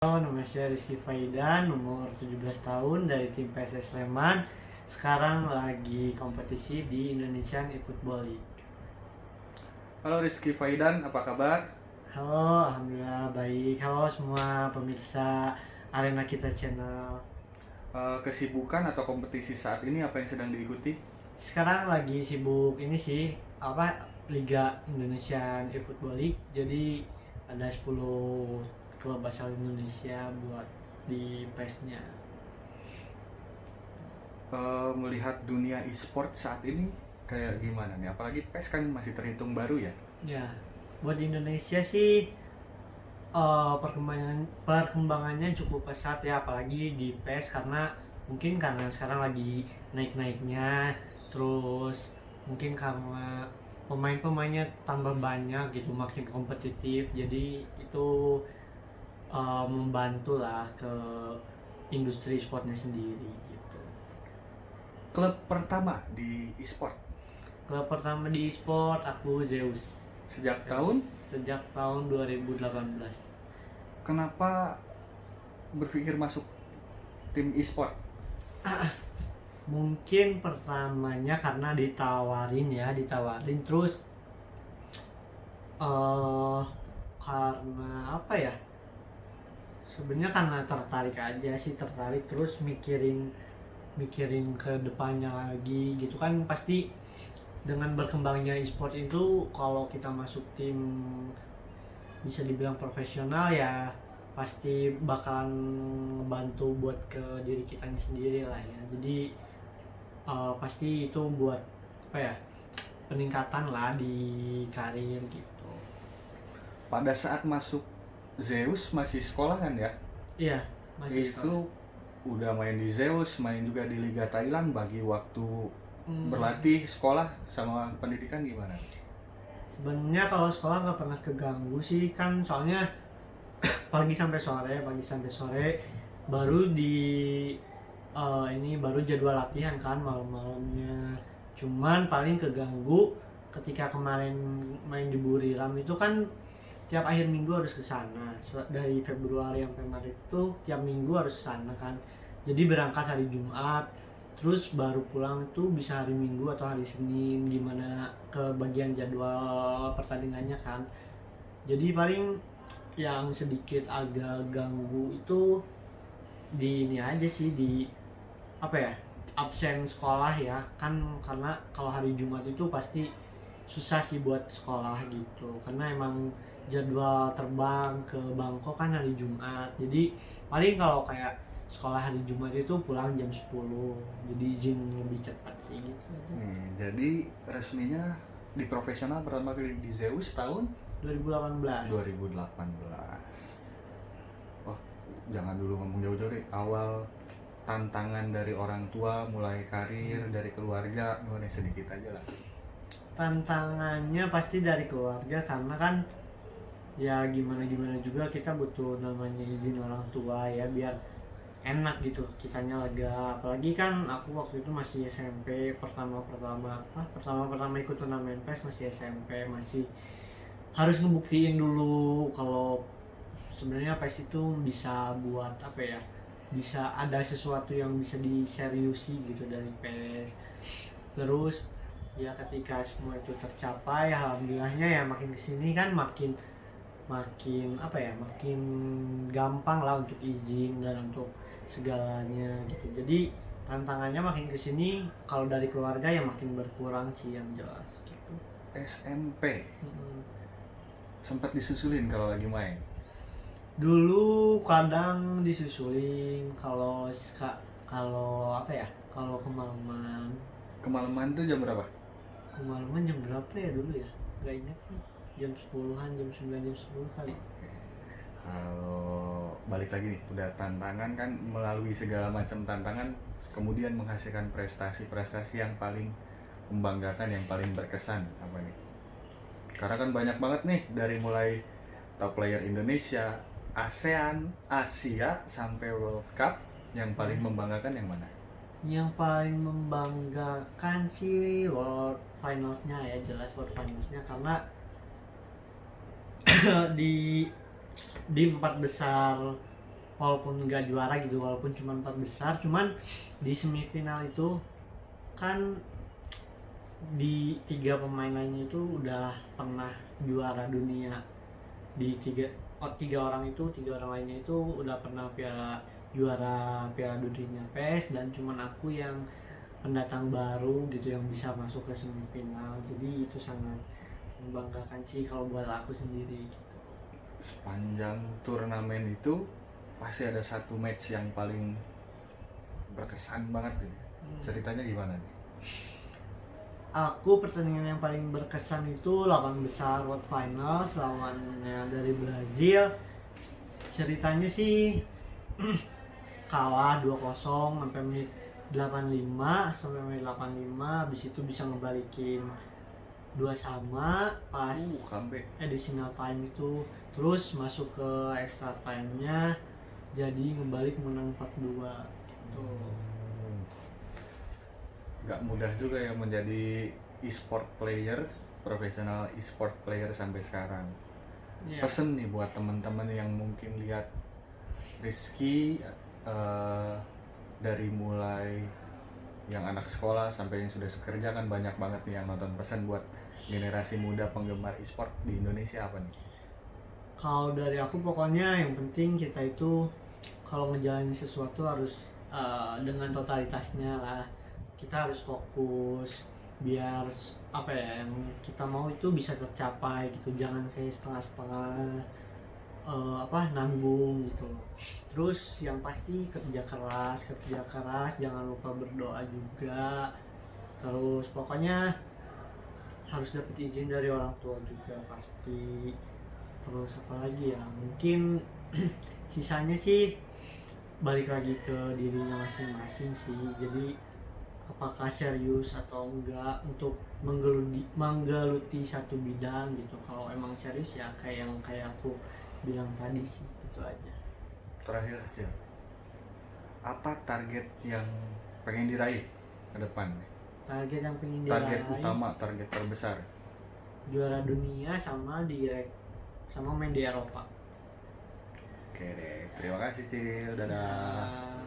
Nama saya Rizky Faidan, umur 17 tahun dari tim PSS Sleman. Sekarang lagi kompetisi di Indonesian eFootball League. Halo Rizky Faidan, apa kabar? Halo, alhamdulillah baik. Halo semua pemirsa Arena Kita Channel. Kesibukan atau kompetisi saat ini apa yang sedang diikuti? Sekarang lagi sibuk ini sih, Liga Indonesian eFootball League. Jadi ada 10 klub asal Indonesia buat di PES-nya. Melihat dunia e-sport saat ini kayak gimana nih? Apalagi PES kan masih terhitung baru ya. Ya, buat di Indonesia sih perkembangannya cukup pesat ya, apalagi di PES karena sekarang lagi naik-naiknya, terus mungkin karena pemain-pemainnya tambah banyak gitu, makin kompetitif, jadi itu membantu lah ke industri sportnya sendiri gitu. Klub pertama di e-sport Klub pertama di sport aku Zeus. sejak tahun, Sejak tahun 2018. kenapa berpikir masuk tim e-sport? Mungkin pertamanya karena ditawarin terus eh karena apa ya, sebenarnya karena tertarik terus mikirin mikirin ke depannya lagi gitu kan. Pasti dengan berkembangnya e-sport itu, kalau kita masuk tim bisa dibilang profesional ya, pasti bakalan ngebantu buat ke diri kitanya sendiri lah ya. Jadi pasti itu buat apa ya, peningkatan lah di karir gitu. Pada saat masuk Zeus masih sekolah kan ya? Iya, masih sekolah. Itu udah main di Zeus, main juga di Liga Thailand, bagi waktu berlatih, sekolah sama pendidikan gimana? Sebenarnya kalau sekolah nggak pernah keganggu sih kan, soalnya pagi sampai sore baru di ini baru jadwal latihan kan malam-malamnya. Cuman paling keganggu ketika kemarin main di Buriram itu kan, tiap akhir minggu harus ke sana. Dari Februari sampai Maret itu tiap minggu harus ke sana kan. Jadi berangkat hari Jumat, terus baru pulang itu bisa hari Minggu atau hari Senin, gimana ke bagian jadwal pertandingannya kan. Jadi paling yang sedikit agak ganggu itu di ini aja sih, di apa ya, absen sekolah ya kan, karena kalau hari Jumat itu pasti susah sih buat sekolah gitu, karena emang jadwal terbang ke Bangkok kan hari Jumat. Jadi paling kalau kayak sekolah hari Jumat itu pulang jam 10, jadi izin lebih cepat sih gitu aja. Jadi resminya di profesional pertama kali di Zeus tahun 2018. 2018. Oh, jangan dulu ngomong jauh-jauh deh. Awal tantangan dari orang tua, mulai karir, dari keluarga, gimana sedikit aja lah. Tantangannya pasti dari keluarga, karena kan ya gimana gimana juga kita butuh namanya izin orang tua ya, biar enak gitu kitanya lega. Apalagi kan aku waktu itu masih SMP, pertama ikut turnamen PES masih SMP, masih harus ngebuktiin dulu kalau sebenarnya PES itu bisa buat apa ya, bisa ada sesuatu yang bisa diseriusi gitu dari PES. Terus ya ketika semua itu tercapai, alhamdulillahnya ya makin kesini kan makin makin apa ya, makin gampang lah untuk izin dan untuk segalanya gitu. Jadi tantangannya makin kesini, kalau dari keluarga ya makin berkurang sih yang jelas gitu. SMP Mm-mm. sempat disusulin kalau lagi main. Dulu kadang disusulin, kalau apa ya, kalau kemalaman. Kemalaman tuh jam berapa? Kemalaman jam berapa ya dulu ya, gak ingat sih, jam 10-an, jam 9, jam 10 kali. Kalau balik lagi nih, udah tantangan kan, melalui segala macam tantangan, kemudian menghasilkan prestasi-prestasi yang paling membanggakan, yang paling berkesan apa nih? Karena kan banyak banget nih, dari mulai top player Indonesia, ASEAN, Asia, sampai World Cup, yang paling membanggakan yang mana? Yang paling membanggakan sih World Finals-nya ya, jelas World Finals-nya, karena di empat besar walaupun nggak juara gitu, walaupun cuma 4 besar, cuman di semifinal itu kan di 3 pemain lainnya itu udah pernah juara dunia, di tiga orang itu, 3 orang lainnya itu udah pernah juara Piala Dunia PES, dan cuman aku yang pendatang baru gitu yang bisa masuk ke semifinal. Jadi itu sangat membanggakan sih kalau buat aku sendiri gitu. Sepanjang turnamen itu pasti ada satu match yang paling berkesan banget nih. Ceritanya gimana nih? Aku pertandingan yang paling berkesan itu 8 besar World Finals lawannya dari Brazil. Ceritanya sih kalah 2-0 sampai menit 85, habis itu bisa ngebalikin 2-2 pas Comeback. additional time itu, terus masuk ke extra time-nya jadi ngebalik menang 4-2 gitu. Gak mudah juga ya menjadi e-sport player, profesional e-sport player sampai sekarang. Ya. Pesen nih buat teman-teman yang mungkin lihat Rizky dari mulai yang anak sekolah sampai yang sudah bekerja, kan banyak banget nih yang nonton. Pesan buat generasi muda penggemar e-sport di Indonesia apa nih? Kalau dari aku pokoknya yang penting kita itu kalau ngejalanin sesuatu harus dengan totalitasnya lah. Kita harus fokus biar apa ya yang kita mau itu bisa tercapai gitu. Jangan kayak setengah-setengah nanggung gitu. Terus yang pasti kerja keras, jangan lupa berdoa juga. Terus pokoknya harus dapat izin dari orang tua juga pasti. Terus apa lagi ya, mungkin sisanya sih balik lagi ke dirinya masing-masing sih. Jadi apakah serius atau enggak untuk menggeluti satu bidang gitu. Kalau emang serius ya kayak aku bilang tadi sih, itu aja. Terakhir aja, apa target yang pengen diraih ke depan? Target yang pengen Target diraih, utama, target terbesar. juara dunia sama main di Eropa. Oke deh, terima kasih Cil, dadah. Nah,